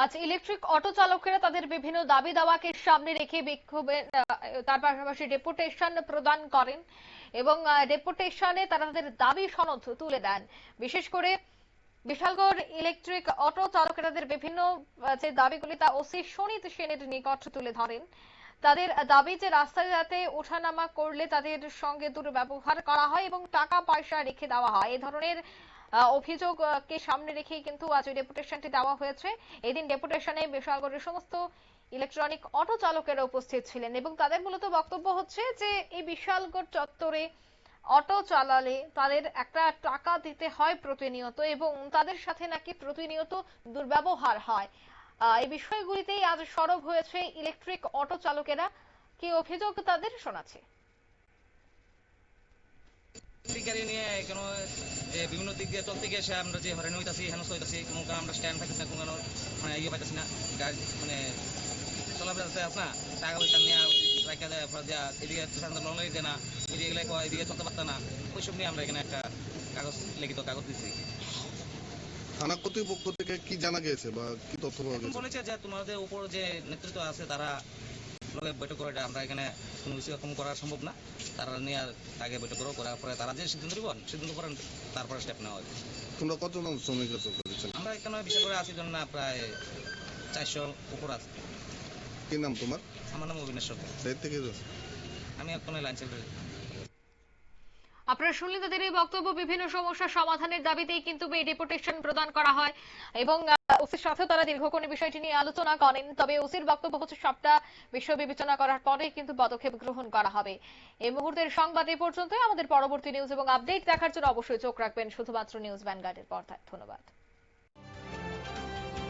আজ electric auto চালকেরা তাদের বিভিন্ন দাবি দাওয়াকে সামনে রেখে বিক্ষোভের তার পাশাপাশি ডেপুটেশন প্রদান করেন এবং ডেপুটেশনে তারা তাদের দাবি সনদ তুলে দেন। বিশেষ করে বিশালগড় ইলেকট্রিক অটো চালকেরা তাদের বিভিন্ন যে দাবিগুলি তা ওসি সুনীত সেনের নিকট তুলে ধরেন। তাদের দাবি যে রাস্তায় যাতে ওঠানামা করলে তাদের সঙ্গে দুর্ব্যবহার করা হয় এবং টাকা পয়সা রেখে দেওয়া হয়, এ ধরনের অভিযোগকে সামনে রেখেই কিন্তু আজ ওই ডেপুটেশনটি দেওয়া হয়েছে। এদিন ডেপুটেশনে বিশালগড়ের সমস্ত ইলেকট্রনিক অটো চালকেরা উপস্থিত ছিলেন এবং তাদের মূলত বক্তব্য হচ্ছে যে এই বিশালগড় চত্বরে অটো চালালে তাদের একটা টাকা দিতে হয় প্রতিনিয়ত এবং তাদের সাথে নাকি প্রতিনিয়ত দুর্ব্যবহার হয়। এই বিষয়গুলিতেই আজ সরব হয়েছে ইলেকট্রিক অটো চালকেরা। কি অভিযোগ তাদের শোনাচ্ছে। গাড়ি নিয়ে কেন যে বিভিন্ন দিক দিয়ে চলতে গিয়ে সে আমরা যে হয়রানি হইতাছি হেনস্থ হইতাছি, কোনো কারণ আমরা স্ট্যান্ড থাকতেছি না, কোনো মানে ইয়ে পাইতেছি না, গাড়ি মানে চলাফেরা আছে না, টাকা পয়সা নিয়ে রাখা দেয় দেওয়া, এদিকে লং লাগি দেয় না, এদিকে গেলে এদিকে চলতে পারতাম না, ওইসব নিয়ে আমরা এখানে একটা কাগজ লিখিত কাগজ দিচ্ছি। থানা কর্তৃপক্ষ থেকে কি জানা গেছে বা কি তথ্য পাওয়া গেছে? বলেছে যে তোমাদের উপর যে নেতৃত্ব আছে তারা বৈঠক করে, আমরা এখানে কোনো কিছু এরকম করা সম্ভব না, তারা নিয়ে আগে বৈঠক করার পরে তারা যে সিদ্ধান্ত দিব সিদ্ধান্ত করেন তারপরে স্টেপ নেওয়া হবে। তোমরা কতজন শ্রমিক আছো করেছেন? আমরা এখানে বিশেষ করে আছি জন না, প্রায় 400 উপর আছে। কি নাম তোমার? আমার নাম অবিনাশ সরকার। দায়িত্ব কে আছে? আমি এখন লাইন সেক্রেটারি। আপনারা শুনলেন তাদের এই বক্তব্য। বিভিন্ন সমস্যা সমাধানের দাবিতেই কিন্তু এই ডেপুটেশন প্রদান করা হয় এবং ওসির সাথেও তারা দীর্ঘক্ষণ বিষয়টি নিয়ে আলোচনা করেন। তবে ওসির বক্তব্য হচ্ছে সবটা বিষয় বিবেচনা করার পরে কিন্তু পদক্ষেপ গ্রহণ করা হবে। এই মুহূর্তের সংবাদ এই পর্যন্তই। আমাদের পরবর্তী নিউজ এবং আপডেট দেখার জন্য অবশ্যই চোখ রাখবেন শুধুমাত্র নিউজ ভ্যানগার্ডের পর্দায়। ধন্যবাদ।